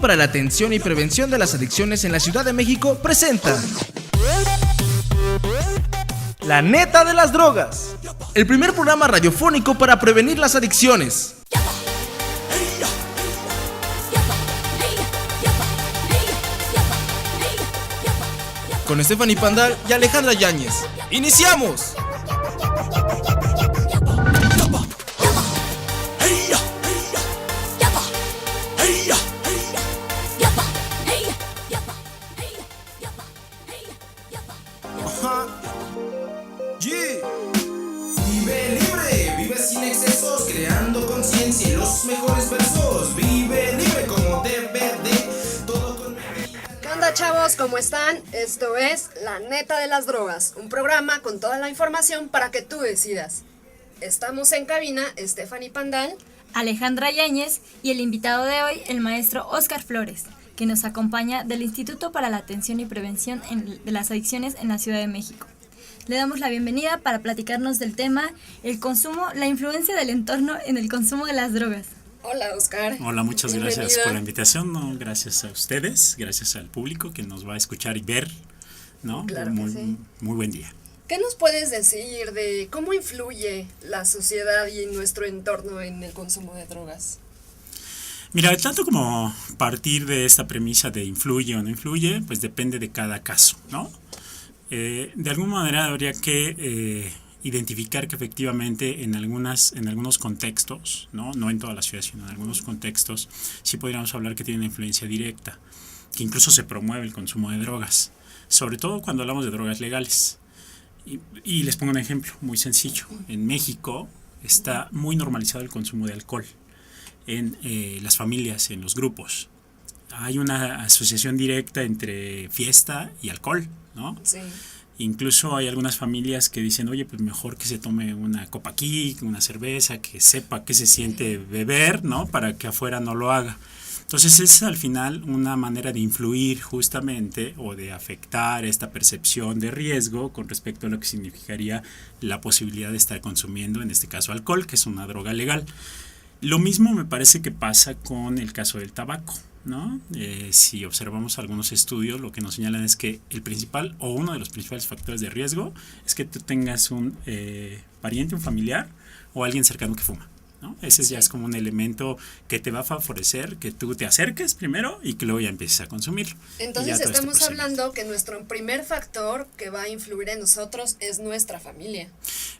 para la Atención y Prevención de las Adicciones en la Ciudad de México presenta La Neta de las Drogas, el primer programa radiofónico para prevenir las adicciones. Con Stephanie Pandal y Alejandra Yáñez. ¡Iniciamos! Vive libre, vive sin excesos, creando conciencia y los mejores versos. Vive libre como DVD, todo con medida. ¿Qué onda, chavos? ¿Cómo están? Esto es La Neta de las Drogas, un programa con toda la información para que tú decidas. Estamos en cabina, Stephanie Pandal, Alejandra Yáñez y el invitado de hoy, el maestro Óscar Flores, que nos acompaña del Instituto para la Atención y Prevención de las Adicciones en la Ciudad de México. Le damos la bienvenida para platicarnos del tema, el consumo, la influencia del entorno en el consumo de las drogas. Hola, Óscar. Hola, muchas Bienvenido. gracias por la invitación, ¿no? Gracias a ustedes, gracias al público que nos va a escuchar y ver, ¿no? Claro muy, que sí. muy buen día. ¿Qué nos puedes decir de cómo influye la sociedad y nuestro entorno en el consumo de drogas? Mira, tanto como partir de esta premisa de influye o no influye, pues depende de cada caso, ¿no? De alguna manera habría que identificar que efectivamente en algunos contextos, no en toda la ciudad, sino en algunos contextos, sí podríamos hablar que tiene una influencia directa, que incluso se promueve el consumo de drogas, sobre todo cuando hablamos de drogas legales. Y les pongo un ejemplo muy sencillo. En México está muy normalizado el consumo de alcohol en las familias, en los grupos. Hay una asociación directa entre fiesta y alcohol, ¿no? Sí. Incluso hay algunas familias que dicen, oye, pues mejor que se tome una copa aquí, una cerveza, que sepa qué se siente beber, ¿no? Para que afuera no lo haga. Entonces es al final una manera de influir justamente o de afectar esta percepción de riesgo con respecto a lo que significaría la posibilidad de estar consumiendo, en este caso alcohol, que es una droga legal. Lo mismo me parece que pasa con el caso del tabaco, ¿no? Si observamos algunos estudios, lo que nos señalan es que el principal o uno de los principales factores de riesgo es que tú tengas un pariente, un familiar o alguien cercano que fuma, ¿no? Ese ya es como un elemento que te va a favorecer que tú te acerques primero y que luego ya empieces a consumir. Entonces estamos hablando que nuestro primer factor que va a influir en nosotros es nuestra familia.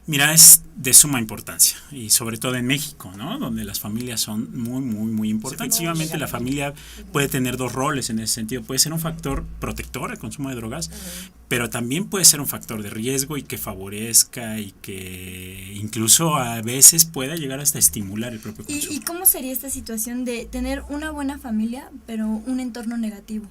Mira, es de suma importancia y sobre todo en México, ¿no? Donde las familias son muy, muy, muy importantes. Efectivamente, la familia puede tener dos roles en ese sentido. Puede ser un factor protector al consumo de drogas, pero también puede ser un factor de riesgo y que favorezca y que incluso a veces pueda llegar hasta estimular el propio consumo. ¿Y cómo sería esta situación de tener una buena familia, pero un entorno negativo?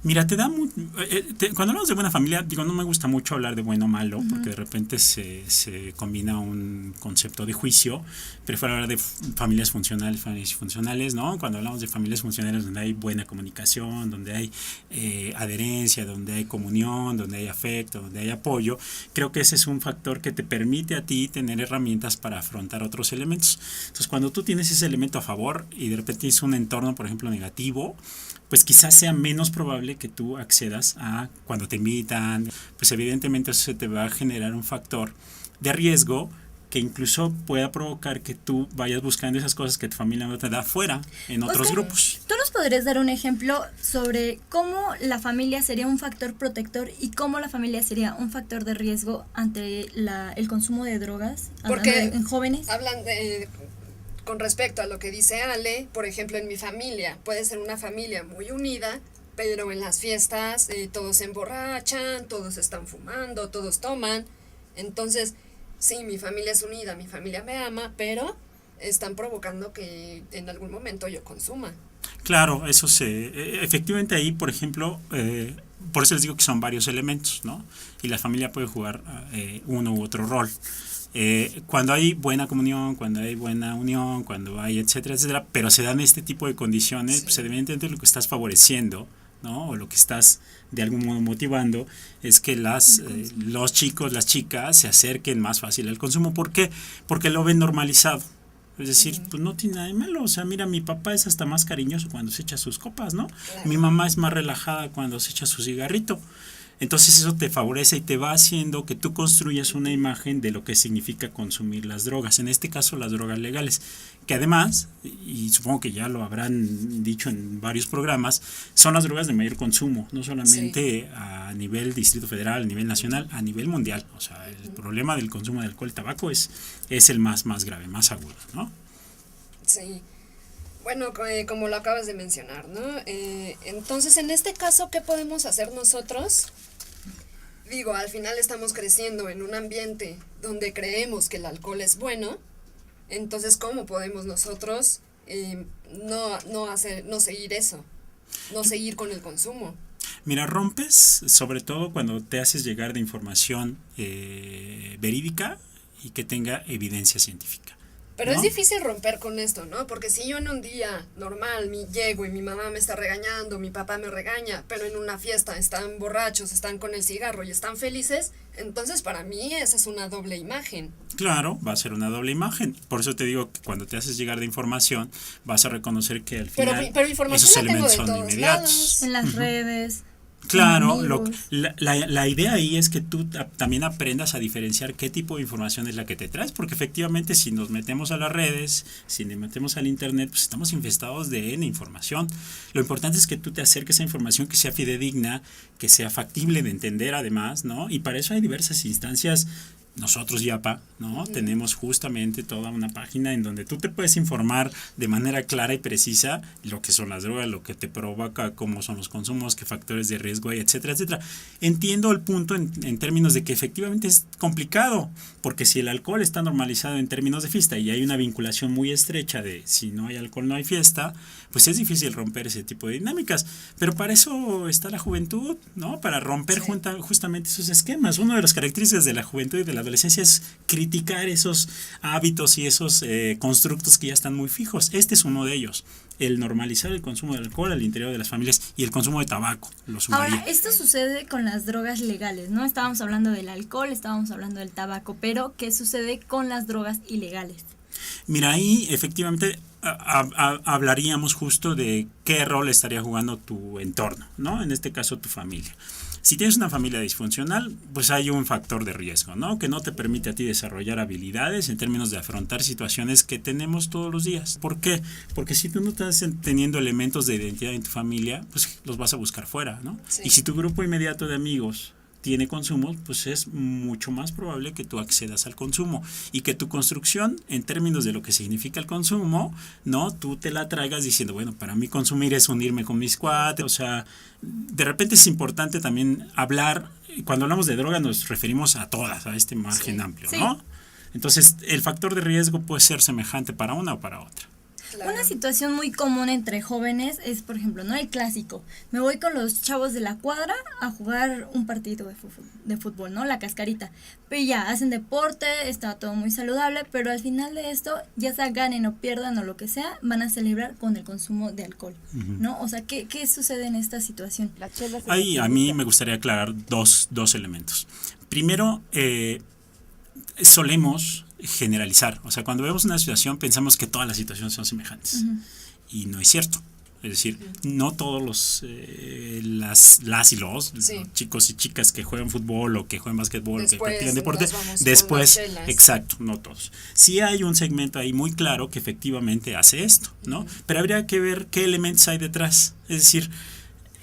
Mira, cuando hablamos de buena familia, digo, no me gusta mucho hablar de bueno o malo, porque de repente se combina un concepto de juicio. Prefiero hablar de familias funcionales, ¿no? Cuando hablamos de familias funcionales donde hay buena comunicación, donde hay adherencia, donde hay comunión, donde hay afecto, donde hay apoyo, creo que ese es un factor que te permite a ti tener herramientas para afrontar otros elementos. Entonces, cuando tú tienes ese elemento a favor y de repente es un entorno, por ejemplo, negativo, pues quizás sea menos probable que tú accedas a cuando te invitan, pues evidentemente eso se te va a generar un factor de riesgo que incluso pueda provocar que tú vayas buscando esas cosas que tu familia no te da fuera, en otros grupos. ¿Tú nos podrías dar un ejemplo sobre cómo la familia sería un factor protector y cómo la familia sería un factor de riesgo ante el consumo de drogas en jóvenes? Hablan de... Con respecto a lo que dice Ale, por ejemplo, en mi familia, puede ser una familia muy unida, pero en las fiestas todos se emborrachan, todos están fumando, todos toman. Entonces, sí, mi familia es unida, mi familia me ama, pero están provocando que en algún momento yo consuma. Claro, efectivamente ahí, por ejemplo, por eso les digo que son varios elementos, ¿no? Y la familia puede jugar uno u otro rol. Cuando hay buena comunión, cuando hay buena unión, cuando hay etcétera, etcétera, pero se dan este tipo de condiciones, pues evidentemente lo que estás favoreciendo, ¿no? O lo que estás de algún modo motivando es que los chicos, las chicas se acerquen más fácil al consumo. ¿Por qué? Porque lo ven normalizado, Es decir, pues no tiene nada de malo. O sea, mira, mi papá es hasta más cariñoso cuando se echa sus copas, ¿no? Claro. Mi mamá es más relajada cuando se echa su cigarrito. Entonces eso te favorece y te va haciendo que tú construyas una imagen de lo que significa consumir las drogas, en este caso las drogas legales, que además, y supongo que ya lo habrán dicho en varios programas, son las drogas de mayor consumo, no solamente a nivel Distrito Federal, a nivel nacional, a nivel mundial. O sea, el problema del consumo de alcohol y tabaco es el más grave, más agudo, ¿no? Sí. Bueno, como lo acabas de mencionar, ¿no? Entonces, en este caso, ¿qué podemos hacer nosotros? Digo, al final estamos creciendo en un ambiente donde creemos que el alcohol es bueno, entonces, ¿cómo podemos nosotros no seguir eso? No seguir con el consumo. Mira, rompes sobre todo cuando te haces llegar de información verídica y que tenga evidencia científica. Pero ¿no? es difícil romper con esto, ¿no? Porque si yo en un día normal llego y mi mamá me está regañando, mi papá me regaña, pero en una fiesta están borrachos, están con el cigarro y están felices, entonces para mí esa es una doble imagen. Claro, va a ser una doble imagen. Por eso te digo que cuando te haces llegar de información, vas a reconocer que al final Pero información esos la tengo elementos de son todos inmediatos. lados. En las redes. Claro, amigos. la idea ahí es que tú también aprendas a diferenciar qué tipo de información es la que te traes, porque efectivamente si nos metemos a las redes, si nos metemos al internet, pues estamos infestados de N información. Lo importante es que tú te acerques a información que sea fidedigna, que sea factible de entender además, ¿no? Y para eso hay diversas instancias. Nosotros, YAPA, ¿no? Tenemos justamente toda una página en donde tú te puedes informar de manera clara y precisa lo que son las drogas, lo que te provoca, cómo son los consumos, qué factores de riesgo hay, etcétera, etcétera. Entiendo el punto en términos de que efectivamente es complicado, porque si el alcohol está normalizado en términos de fiesta y hay una vinculación muy estrecha de si no hay alcohol no hay fiesta, pues es difícil romper ese tipo de dinámicas. Pero para eso está la juventud, ¿no? Para romper justamente esos esquemas. Una de las características de la juventud y de la adolescencia es criticar esos hábitos y esos constructos que ya están muy fijos. Este es uno de ellos, el normalizar el consumo de alcohol al interior de las familias y el consumo de tabaco, lo sumaría. Ahora, esto sucede con las drogas legales, ¿no? Estábamos hablando del alcohol, estábamos hablando del tabaco, pero ¿qué sucede con las drogas ilegales? Mira, ahí efectivamente hablaríamos justo de qué rol estaría jugando tu entorno, ¿no? En este caso, tu familia. Si tienes una familia disfuncional, pues hay un factor de riesgo, ¿no? Que no te permite a ti desarrollar habilidades en términos de afrontar situaciones que tenemos todos los días. ¿Por qué? Porque si tú no estás teniendo elementos de identidad en tu familia, pues los vas a buscar fuera, ¿no? Sí. Y si tu grupo inmediato de amigos tiene consumo, pues es mucho más probable que tú accedas al consumo y que tu construcción en términos de lo que significa el consumo, ¿no? Tú te la traigas diciendo, bueno, para mí consumir es unirme con mis cuates, o sea, de repente es importante también hablar, cuando hablamos de droga nos referimos a todas, a este margen amplio, ¿no? Entonces, el factor de riesgo puede ser semejante para una o para otra. Claro. Una situación muy común entre jóvenes es, por ejemplo, ¿no? El clásico. Me voy con los chavos de la cuadra a jugar un partido de fútbol, ¿no? La cascarita. Pero ya, hacen deporte, está todo muy saludable, pero al final de esto, ya sea ganen o pierdan o lo que sea, van a celebrar con el consumo de alcohol, ¿no? O sea, ¿qué sucede en esta situación? Ahí a mí me gustaría aclarar dos elementos. Primero, solemos generalizar, o sea, cuando vemos una situación pensamos que todas las situaciones son semejantes y no es cierto. Es decir, no todos los las y los chicos y chicas que juegan fútbol o que juegan básquetbol o que practican deporte, después, exacto, no todos. Sí hay un segmento ahí muy claro que efectivamente hace esto, ¿no? Pero habría que ver qué elementos hay detrás. Es decir,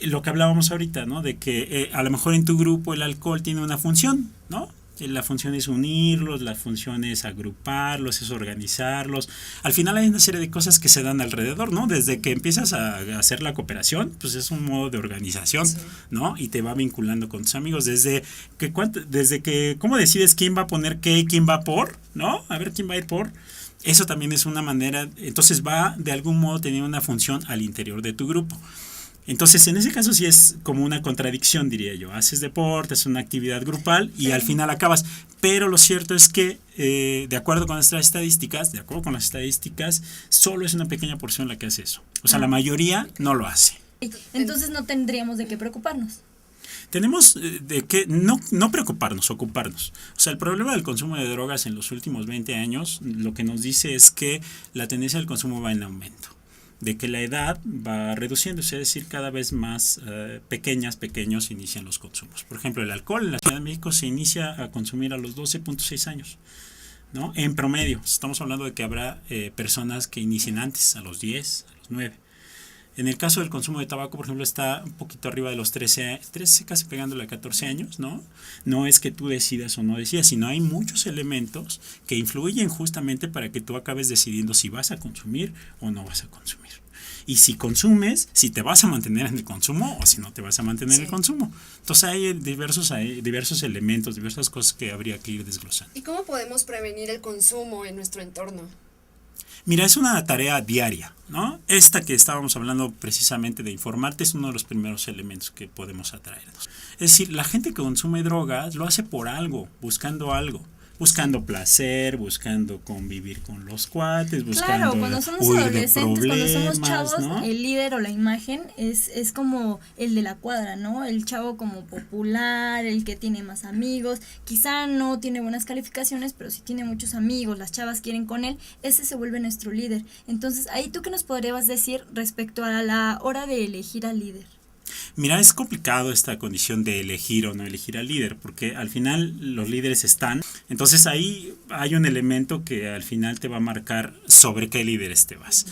lo que hablábamos ahorita, ¿no? De que a lo mejor en tu grupo el alcohol tiene una función, ¿no? La función es unirlos, la función es agruparlos, es organizarlos. Al final hay una serie de cosas que se dan alrededor, ¿no? Desde que empiezas a hacer la cooperación, pues es un modo de organización, ¿no? Y te va vinculando con tus amigos. Desde que ¿cómo decides quién va a poner qué y quién va por? ¿No? A ver quién va a ir por. Eso también es una manera, entonces va de algún modo teniendo una función al interior de tu grupo. Entonces, en ese caso sí es como una contradicción, diría yo. Haces deporte, haces una actividad grupal y al final acabas. Pero lo cierto es que, de acuerdo con las estadísticas, solo es una pequeña porción la que hace eso. O sea, la mayoría no lo hace. Entonces no tendríamos de qué preocuparnos. Tenemos de que no preocuparnos, ocuparnos. O sea, el problema del consumo de drogas en los últimos 20 años lo que nos dice es que la tendencia del consumo va en aumento, de que la edad va reduciéndose, es decir, cada vez más pequeños inician los consumos. Por ejemplo, el alcohol en la Ciudad de México se inicia a consumir a los 12.6 años, ¿no? En promedio, estamos hablando de que habrá personas que inicien antes, a los 10, a los 9. En el caso del consumo de tabaco, por ejemplo, está un poquito arriba de los 13 casi pegándole a 14 años, ¿no? No es que tú decidas o no decidas, sino hay muchos elementos que influyen justamente para que tú acabes decidiendo si vas a consumir o no vas a consumir. Y si consumes, si te vas a mantener en el consumo o si no te vas a mantener en el consumo. Entonces hay diversos elementos, diversas cosas que habría que ir desglosando. ¿Y cómo podemos prevenir el consumo en nuestro entorno? Mira, es una tarea diaria, ¿no? Esta que estábamos hablando precisamente de informarte es uno de los primeros elementos que podemos atraernos. Es decir, la gente que consume drogas lo hace por algo, buscando placer, buscando convivir con los cuates, buscando Claro, cuando somos huir de adolescentes, cuando somos problemas, chavos, ¿no? el líder o la imagen es como el de la cuadra, ¿no? El chavo como popular, el que tiene más amigos, quizá no tiene buenas calificaciones, pero sí tiene muchos amigos, las chavas quieren con él, ese se vuelve nuestro líder. Entonces, ahí tú qué nos podrías decir respecto a la hora de elegir al líder. Mira, es complicado esta condición de elegir o no elegir al líder, porque al final los líderes están, entonces ahí hay un elemento que al final te va a marcar sobre qué líderes te vas.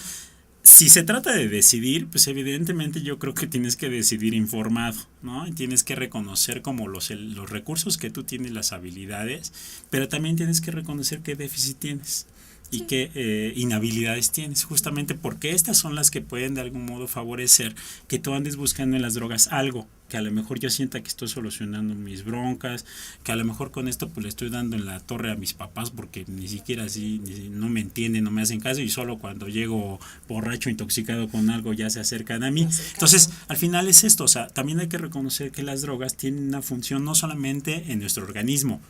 Si se trata de decidir, pues evidentemente yo creo que tienes que decidir informado, ¿no? Y tienes que reconocer como los recursos que tú tienes, las habilidades, pero también tienes que reconocer qué déficit tienes. Y qué inhabilidades tienes, justamente porque estas son las que pueden de algún modo favorecer que tú andes buscando en las drogas algo, que a lo mejor yo sienta que estoy solucionando mis broncas, que a lo mejor con esto pues le estoy dando en la torre a mis papás porque ni siquiera así no me entienden, no me hacen caso y solo cuando llego borracho, intoxicado con algo ya se acercan a mí. Entonces, al final es esto, o sea, también hay que reconocer que las drogas tienen una función no solamente en nuestro organismo,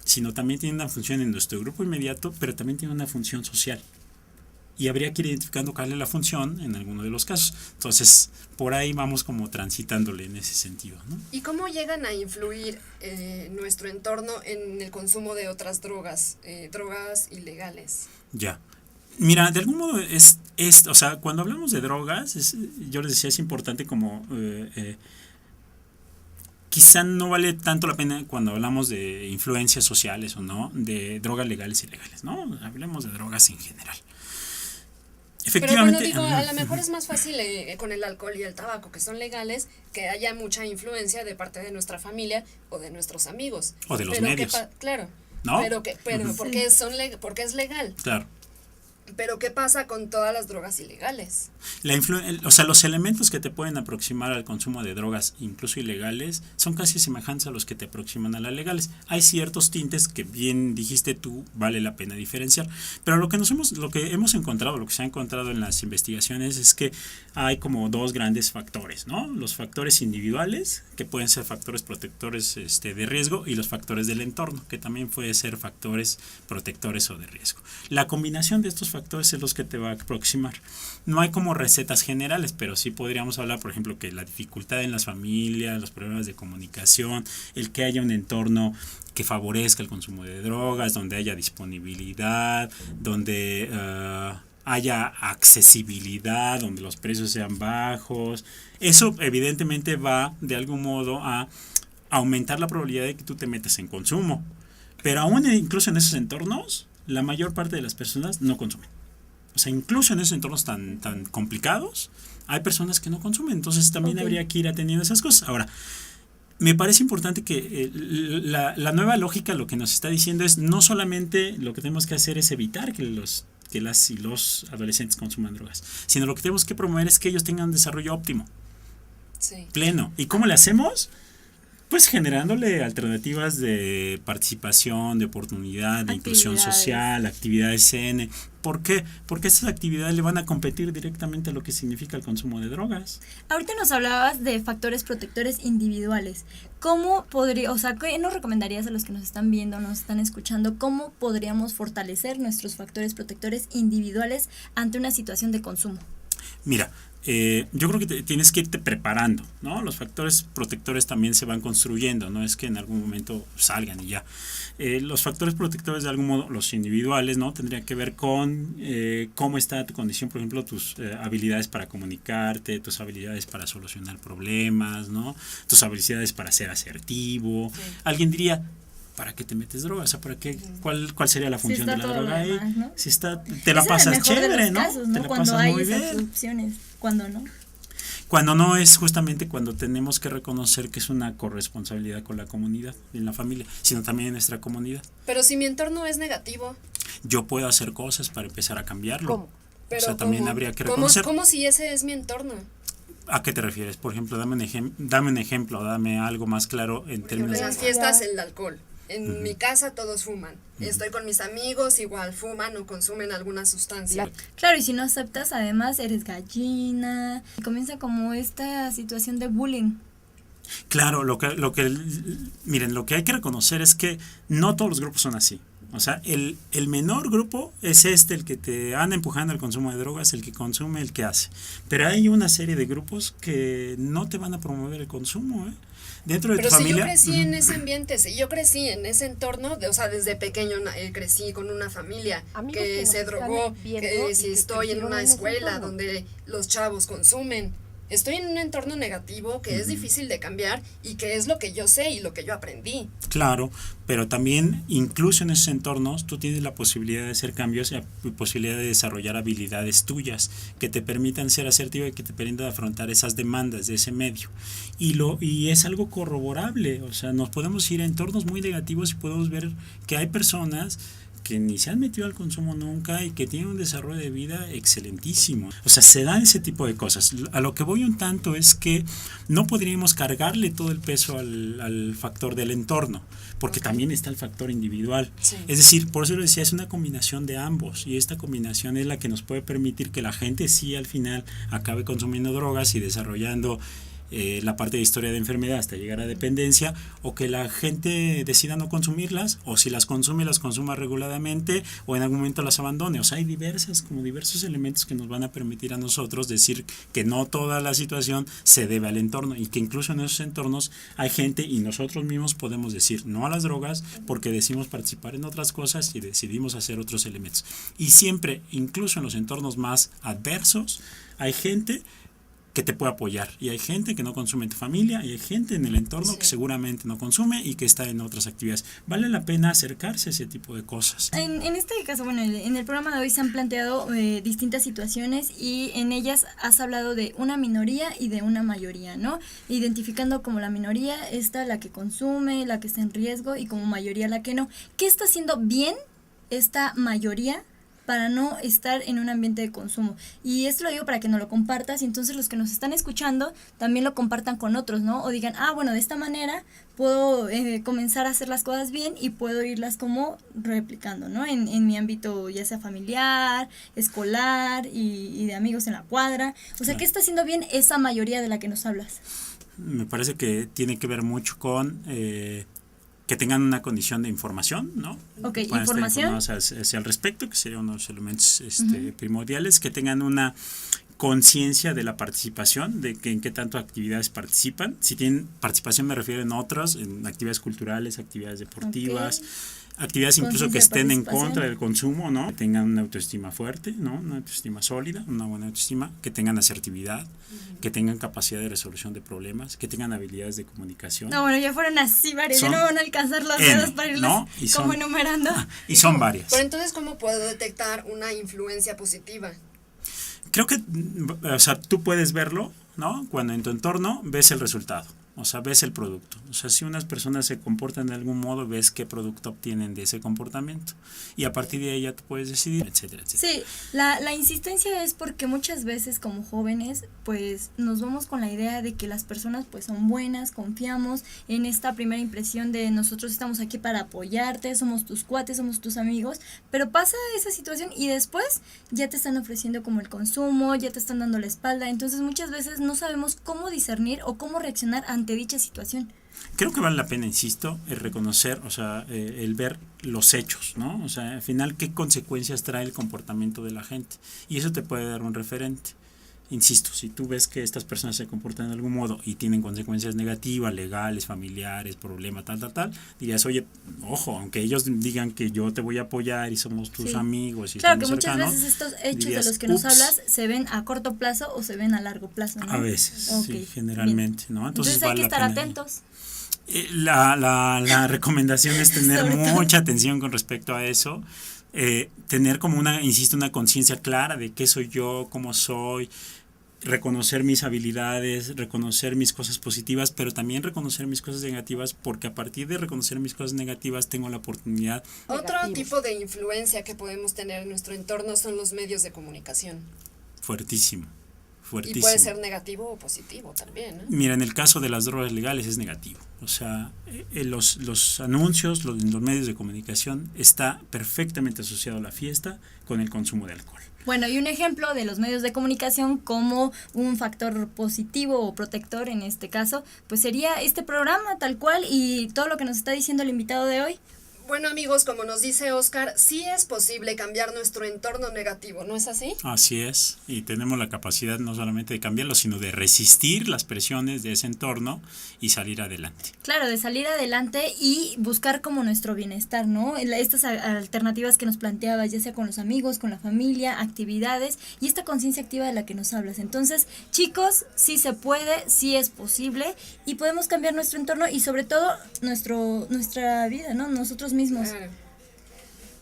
sino también tiene una función en nuestro grupo inmediato, pero también tiene una función social. Y habría que ir identificando cuál es la función en alguno de los casos. Entonces, por ahí vamos como transitándole en ese sentido, ¿no? ¿Y cómo llegan a influir nuestro entorno en el consumo de otras drogas, drogas ilegales? Ya. Mira, de algún modo o sea, cuando hablamos de drogas, yo les decía, es importante como... quizá no vale tanto la pena cuando hablamos de influencias sociales o no, de drogas legales y ilegales, ¿no? Hablemos de drogas en general. Efectivamente. Pero bueno, digo, a lo mejor es más fácil con el alcohol y el tabaco, que son legales, que haya mucha influencia de parte de nuestra familia o de nuestros amigos. O de los medios. Claro. ¿No? Pero porque porque es legal. Claro. Pero ¿qué pasa con todas las drogas ilegales? O sea, los elementos que te pueden aproximar al consumo de drogas, incluso ilegales, son casi semejantes a los que te aproximan a las legales. Hay ciertos tintes que bien dijiste tú, vale la pena diferenciar. Pero lo que hemos encontrado, lo que se ha encontrado en las investigaciones es que hay como dos grandes factores, ¿no? Los factores individuales, que pueden ser factores protectores de riesgo, y los factores del entorno, que también pueden ser factores protectores o de riesgo. La combinación de estos factores es los que te va a aproximar. No hay como recetas generales, pero sí podríamos hablar, por ejemplo, que la dificultad en las familias, los problemas de comunicación, el que haya un entorno que favorezca el consumo de drogas, donde haya disponibilidad, donde haya accesibilidad, donde los precios sean bajos. Eso evidentemente va de algún modo a aumentar la probabilidad de que tú te metas en consumo. Pero aún incluso en esos entornos, la mayor parte de las personas no consumen. O sea, incluso en esos entornos tan complicados, hay personas que no consumen. Entonces también habría que ir atendiendo esas cosas. Ahora, me parece importante que la nueva lógica lo que nos está diciendo es no solamente lo que tenemos que hacer es evitar que las y los adolescentes consuman drogas, sino lo que tenemos que promover es que ellos tengan un desarrollo óptimo, pleno. ¿Y cómo le hacemos? Pues generándole alternativas de participación, de oportunidad, de inclusión social, actividades CN. ¿Por qué? Porque estas actividades le van a competir directamente a lo que significa el consumo de drogas. Ahorita nos hablabas de factores protectores individuales. ¿Qué nos recomendarías a los que nos están viendo, nos están escuchando? ¿Cómo podríamos fortalecer nuestros factores protectores individuales ante una situación de consumo? Mira, yo creo que tienes que irte preparando, ¿no? Los factores protectores también se van construyendo, no es que en algún momento salgan y ya. Los factores protectores de algún modo, los individuales, ¿no? Tendrían que ver con cómo está tu condición, por ejemplo, tus habilidades para comunicarte, tus habilidades para solucionar problemas, ¿no? Tus habilidades para ser asertivo. Sí. Alguien diría, ¿para qué te metes droga? O sea, ¿para qué? ¿Cuál sería la función de la droga ahí? Demás, ¿no? Si está, te la pasas chévere, ¿no? Casos, ¿no? Te la cuando pasas hay muy esas bien. opciones, cuando no. Cuando no es justamente cuando tenemos que reconocer que es una corresponsabilidad con la comunidad, en la familia, sino también en nuestra comunidad. Pero si mi entorno es negativo. Yo puedo hacer cosas para empezar a cambiarlo. ¿Cómo? Pero o sea, también ¿cómo? habría que reconocer. ¿Cómo si ese es mi entorno? ¿A qué te refieres? Por ejemplo, dame un ejemplo, dame algo más claro en términos de... En las fiestas, el alcohol. En mi casa todos fuman. Estoy con mis amigos, igual fuman o consumen alguna sustancia. Claro, y si no aceptas, además eres gallina. Y comienza como esta situación de bullying. Claro, miren, lo que hay que reconocer es que no todos los grupos son así. O sea, el menor grupo es el que te anda empujando al consumo de drogas, el que consume, el que hace. Pero hay una serie de grupos que no te van a promover el consumo, ¿eh? Dentro de Pero tu si familia, yo crecí en ese ambiente, si yo crecí en ese entorno, o sea, desde pequeño crecí con una familia que se drogó, que si estoy en una escuela donde los chavos consumen, estoy en un entorno negativo que es difícil de cambiar y que es lo que yo sé y lo que yo aprendí. Claro, pero también incluso en esos entornos tú tienes la posibilidad de hacer cambios y la posibilidad de desarrollar habilidades tuyas que te permitan ser asertivo y que te permitan afrontar esas demandas de ese medio. Y es algo corroborable, o sea, nos podemos ir a entornos muy negativos y podemos ver que hay personas que ni se han metido al consumo nunca y que tienen un desarrollo de vida excelentísimo. O sea, se dan ese tipo de cosas. A lo que voy un tanto es que no podríamos cargarle todo el peso al factor del entorno, porque también está el factor individual. Sí. Es decir, por eso lo decía, es una combinación de ambos, y esta combinación es la que nos puede permitir que la gente sí al final acabe consumiendo drogas y desarrollando la parte de historia de enfermedad hasta llegar a dependencia, o que la gente decida no consumirlas, o si las consuma reguladamente, o en algún momento las abandone. O sea, hay diversos elementos que nos van a permitir a nosotros decir que no toda la situación se debe al entorno, y que incluso en esos entornos hay gente, y nosotros mismos podemos decir no a las drogas porque decidimos participar en otras cosas y decidimos hacer otros elementos. Y siempre, incluso en los entornos más adversos, hay gente que te puede apoyar, y hay gente que no consume en tu familia, y hay gente en el entorno que seguramente no consume y que está en otras actividades. Vale la pena acercarse a ese tipo de cosas. En este caso, bueno, en el programa de hoy se han planteado distintas situaciones, y en ellas has hablado de una minoría y de una mayoría, ¿no? Identificando como la minoría esta la que consume, la que está en riesgo, y como mayoría la que no. ¿Qué está haciendo bien esta mayoría para no estar en un ambiente de consumo? Y esto lo digo para que nos lo compartas, y entonces los que nos están escuchando también lo compartan con otros, ¿no? O digan, bueno, de esta manera puedo comenzar a hacer las cosas bien y puedo irlas como replicando, ¿no? En mi ámbito, ya sea familiar, escolar y de amigos en la cuadra. O sea, ¿qué está haciendo bien esa mayoría de la que nos hablas? Me parece que tiene que ver mucho con que tengan una condición de información, ¿no? Ok, puedan información. estar informados hacia el respecto, que serían unos elementos primordiales, que tengan una conciencia de la participación, de que en qué tanto actividades participan. Si tienen participación, me refiero en otras, en actividades culturales, actividades deportivas, actividades incluso que estén en contra del consumo, ¿no? Que tengan una autoestima fuerte, ¿no? Una autoestima sólida, una buena autoestima, que tengan asertividad, que tengan capacidad de resolución de problemas, que tengan habilidades de comunicación. No, bueno, ya fueron así varias, ya no van a alcanzar los dedos para irlas como enumerando. Y son varias. Pero entonces, ¿cómo puedo detectar una influencia positiva? Creo que, o sea, tú puedes verlo, ¿no? Cuando en tu entorno ves el resultado. O sea, ves el producto. O sea, si unas personas se comportan de algún modo, ves qué producto obtienen de ese comportamiento. Y a partir de ahí ya tú puedes decidir, etcétera, etcétera. Sí, la insistencia es porque muchas veces como jóvenes, pues nos vamos con la idea de que las personas pues son buenas, confiamos en esta primera impresión de nosotros estamos aquí para apoyarte, somos tus cuates, somos tus amigos, pero pasa esa situación y después ya te están ofreciendo como el consumo, ya te están dando la espalda, entonces muchas veces no sabemos cómo discernir o cómo reaccionar ante dicha situación. Creo que vale la pena, insisto, el reconocer, o sea, el ver los hechos, ¿no? O sea, al final, qué consecuencias trae el comportamiento de la gente. Y eso te puede dar un referente. Insisto, si tú ves que estas personas se comportan de algún modo y tienen consecuencias negativas, legales, familiares, problemas, tal, dirías, oye, ojo, aunque ellos digan que yo te voy a apoyar y somos tus amigos y claro que estamos muchas cercanos, veces estos hechos dirías, de los que nos "Ups". hablas se ven a corto plazo o se ven a largo plazo, ¿no? A veces, Ok, sí, generalmente, bien. ¿no? Entonces hay vale que la estar pena. atentos. La recomendación es tener Sobre todo. mucha atención con respecto a eso, tener como una conciencia clara de qué soy yo, cómo soy, reconocer mis habilidades, reconocer mis cosas positivas, pero también reconocer mis cosas negativas, porque a partir de reconocer mis cosas negativas tengo la oportunidad. Otro tipo de influencia que podemos tener en nuestro entorno son los medios de comunicación. Fuertísimo. Y puede ser negativo o positivo también, ¿no? Mira, en el caso de las drogas legales es negativo. O sea, los anuncios, los medios de comunicación está perfectamente asociado a la fiesta con el consumo de alcohol. Bueno, y un ejemplo de los medios de comunicación como un factor positivo o protector en este caso, pues sería este programa tal cual y todo lo que nos está diciendo el invitado de hoy. Bueno, amigos, como nos dice Oscar, sí es posible cambiar nuestro entorno negativo, ¿no es así? Así es, y tenemos la capacidad no solamente de cambiarlo, sino de resistir las presiones de ese entorno y salir adelante. Claro, de salir adelante y buscar como nuestro bienestar, ¿no? Estas alternativas que nos planteabas, ya sea con los amigos, con la familia, actividades y esta conciencia activa de la que nos hablas. Entonces, chicos, sí se puede, sí es posible y podemos cambiar nuestro entorno y sobre todo nuestra vida, ¿no? Nosotros mismos.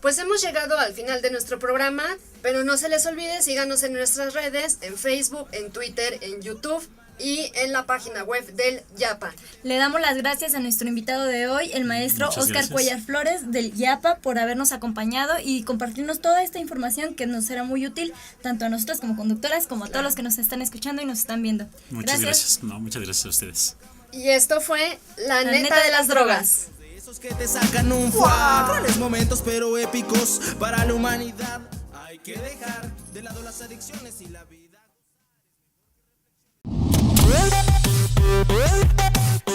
Pues hemos llegado al final de nuestro programa, pero no se les olvide, síganos en nuestras redes, en Facebook, en Twitter, en YouTube y en la página web del YAPA. Le damos las gracias a nuestro invitado de hoy, el maestro Muchas Oscar gracias. Cuellar Flores del YAPA, por habernos acompañado y compartirnos toda esta información que nos será muy útil tanto a nosotras como conductoras como a todos los que nos están escuchando y nos están viendo. Muchas gracias. No, muchas gracias a ustedes. Y esto fue La Neta de las Drogas. Esos que te sacan un fuá, crueles momentos pero épicos para la humanidad. Hay que dejar de lado las adicciones y la vida.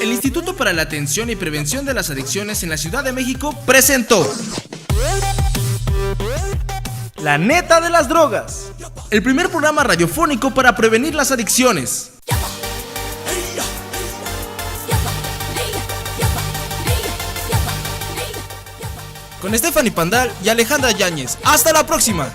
El Instituto para la Atención y Prevención de las Adicciones en la Ciudad de México presentó La Neta de las Drogas, el primer programa radiofónico para prevenir las adicciones. Con Stephanie Pandal y Alejandra Yáñez. ¡Hasta la próxima!